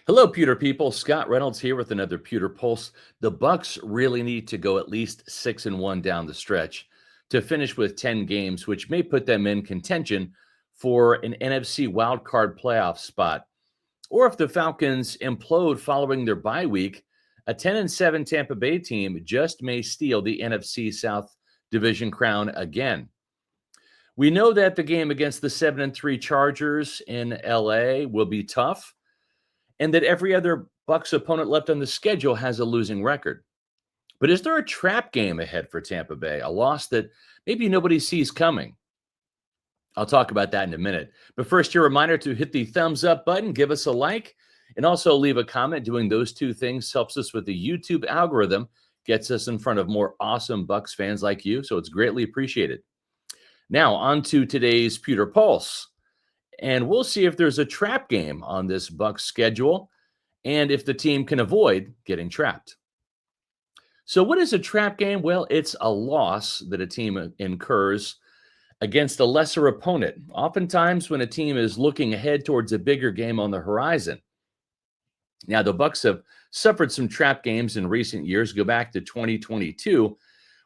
Hello, Pewter people. Scott Reynolds here with another Pewter Pulse. The Bucs really need to go at least 6-1 down the stretch to finish with 10 games, which may put them in contention for an NFC wildcard playoff spot. Or if the Falcons implode following their bye week, a 10-7 Tampa Bay team just may steal the NFC South Division crown again. We know that the game against the 7-3 Chargers in LA will be tough, and that every other Bucs opponent left on the schedule has a losing record. But is there a trap game ahead for Tampa Bay, a loss that maybe nobody sees coming? I'll talk about that in a minute. But first, your reminder to hit the thumbs up button, give us a like, and also leave a comment. Doing those two things helps us with the YouTube algorithm, gets us in front of more awesome Bucs fans like you, so it's greatly appreciated. Now, on to today's Pewter Pulse. And we'll see if there's a trap game on this Bucs schedule and if the team can avoid getting trapped. So, what is a trap game? Well, it's a loss that a team incurs against a lesser opponent, oftentimes when a team is looking ahead towards a bigger game on the horizon. Now, the Bucs have suffered some trap games in recent years. Go back to 2022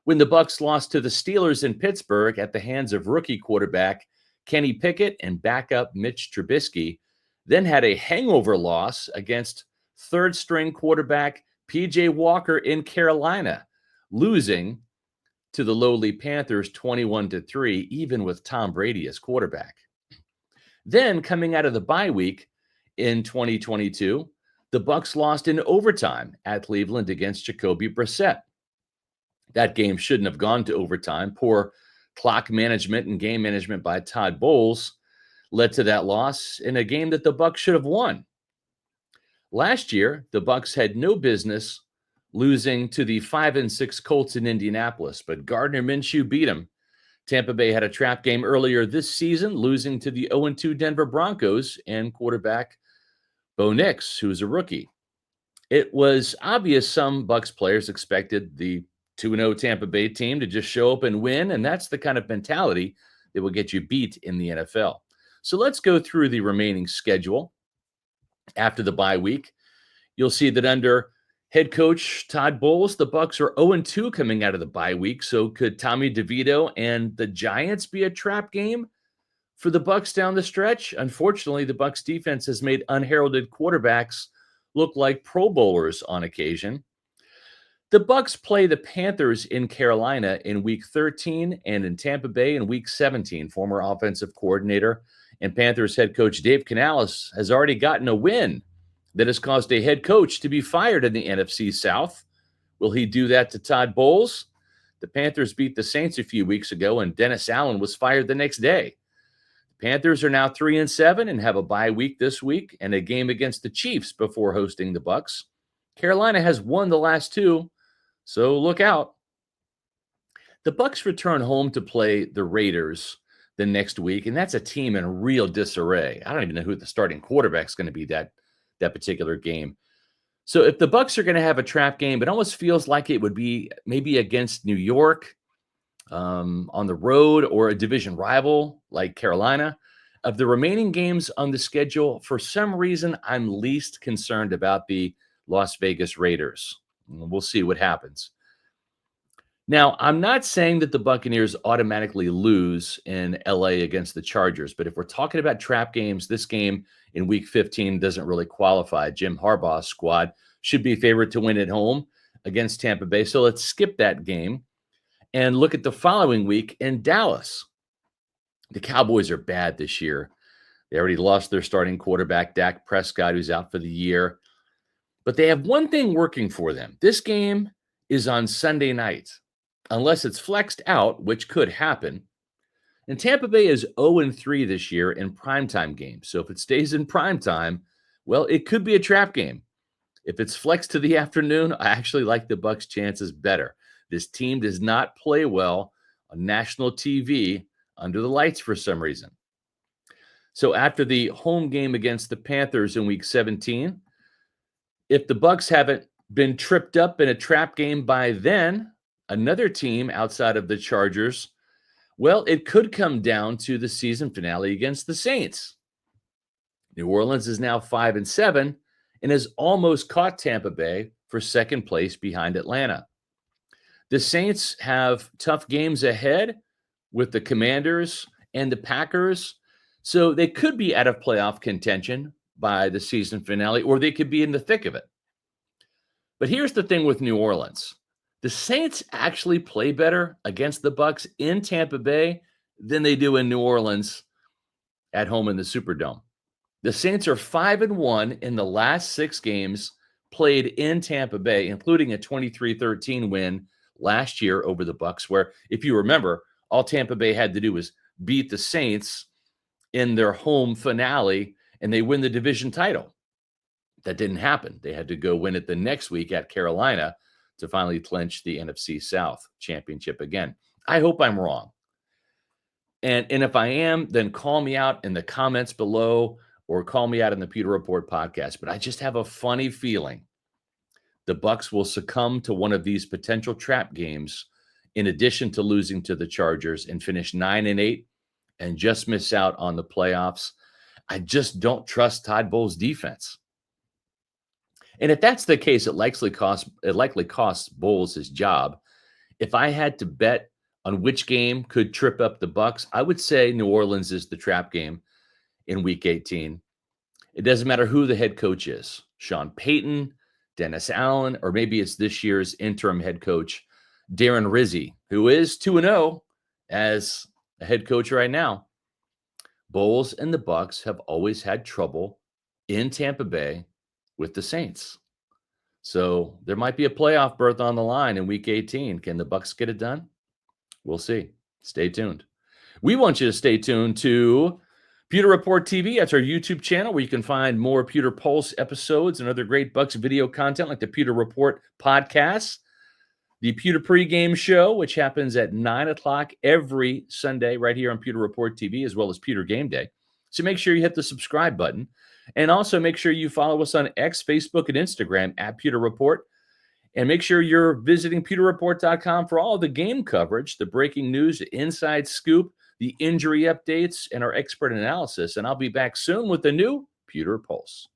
when the Bucs lost to the Steelers in Pittsburgh at the hands of rookie quarterback Kenny Pickett and backup Mitch Trubisky, then had a hangover loss against third-string quarterback P.J. Walker in Carolina, losing to the lowly Panthers 21-3, even with Tom Brady as quarterback. Then, coming out of the bye week in 2022, the Bucs lost in overtime at Cleveland against Jacoby Brissett. That game shouldn't have gone to overtime. Poor clock management and game management by Todd Bowles led to that loss in a game that the Bucs should have won. Last year, the Bucs had no business losing to the 5-6 Colts in Indianapolis, but Gardner Minshew beat them. Tampa Bay had a trap game earlier this season, losing to the 0-2 Denver Broncos and quarterback Bo Nix, who's a rookie. It was obvious some Bucs players expected the 2-0 Tampa Bay team to just show up and win, and that's the kind of mentality that will get you beat in the NFL. So let's go through the remaining schedule. After the bye week, you'll see that under head coach Todd Bowles, the Bucs are 0-2 coming out of the bye week. So could Tommy DeVito and the Giants be a trap game for the Bucs down the stretch? Unfortunately, the Bucs defense has made unheralded quarterbacks look like Pro Bowlers on occasion. The Bucs play the Panthers in Carolina in Week 13 and in Tampa Bay in Week 17. Former offensive coordinator and Panthers head coach Dave Canales has already gotten a win that has caused a head coach to be fired in the NFC South. Will he do that to Todd Bowles? The Panthers beat the Saints a few weeks ago, and Dennis Allen was fired the next day. The Panthers are now 3-7 and have a bye week this week and a game against the Chiefs before hosting the Bucs. Carolina has won the last two, so look out. The Bucs return home to play the Raiders the next week, and that's a team in real disarray. I don't even know who the starting quarterback is going to be that particular game. So if the Bucs are going to have a trap game, it almost feels like it would be maybe against New York on the road or a division rival like Carolina. Of the remaining games on the schedule, for some reason, I'm least concerned about the Las Vegas Raiders. We'll see what happens. Now, I'm not saying that the Buccaneers automatically lose in LA against the Chargers, but if we're talking about trap games, this game in Week 15 doesn't really qualify. Jim Harbaugh's squad should be favored to win at home against Tampa Bay. So let's skip that game and look at the following week in Dallas. The Cowboys are bad this year. They already lost their starting quarterback, Dak Prescott, who's out for the year. But they have one thing working for them. This game is on Sunday night, unless it's flexed out, which could happen. And Tampa Bay is 0-3 this year in primetime games. So if it stays in primetime, well, it could be a trap game. If it's flexed to the afternoon, I actually like the Bucs' chances better. This team does not play well on national TV under the lights for some reason. So after the home game against the Panthers in Week 17, if the Bucs haven't been tripped up in a trap game by then, another team outside of the Chargers, well, it could come down to the season finale against the Saints. New Orleans is now 5-7, and has almost caught Tampa Bay for second place behind Atlanta. The Saints have tough games ahead with the Commanders and the Packers, so they could be out of playoff contention by the season finale, or they could be in the thick of it. But here's the thing with New Orleans. The Saints actually play better against the Bucs in Tampa Bay than they do in New Orleans at home in the Superdome. The Saints are 5-1 in the last 6 games played in Tampa Bay, including a 23-13 win last year over the Bucs, where, if you remember, all Tampa Bay had to do was beat the Saints in their home finale, and they win the division title. That didn't happen. They had to go win it the next week at Carolina to finally clinch the NFC South championship again. I hope I'm wrong. And if I am, then call me out in the comments below or call me out in the Pewter Report podcast. But I just have a funny feeling the Bucs will succumb to one of these potential trap games, in addition to losing to the Chargers, and finish 9-8 and just miss out on the playoffs. I just don't trust Todd Bowles' defense. And if that's the case, it likely costs Bowles his job. If I had to bet on which game could trip up the Bucs, I would say New Orleans is the trap game in Week 18. It doesn't matter who the head coach is, Sean Payton, Dennis Allen, or maybe it's this year's interim head coach, Darren Rizzi, who is 2-0 as a head coach right now. Bowles and the Bucs have always had trouble in Tampa Bay with the Saints. So there might be a playoff berth on the line in Week 18. Can the Bucs get it done? We'll see. Stay tuned. We want you to stay tuned to Pewter Report TV. That's our YouTube channel where you can find more Pewter Pulse episodes and other great Bucs video content like the Pewter Report podcast, the Pewter Pregame Show, which happens at 9 o'clock every Sunday right here on Pewter Report TV, as well as Pewter Game Day. So make sure you hit the subscribe button. And also make sure you follow us on X, Facebook, and Instagram at Pewter Report. And make sure you're visiting pewterreport.com for all the game coverage, the breaking news, the inside scoop, the injury updates, and our expert analysis. And I'll be back soon with the new Pewter Pulse.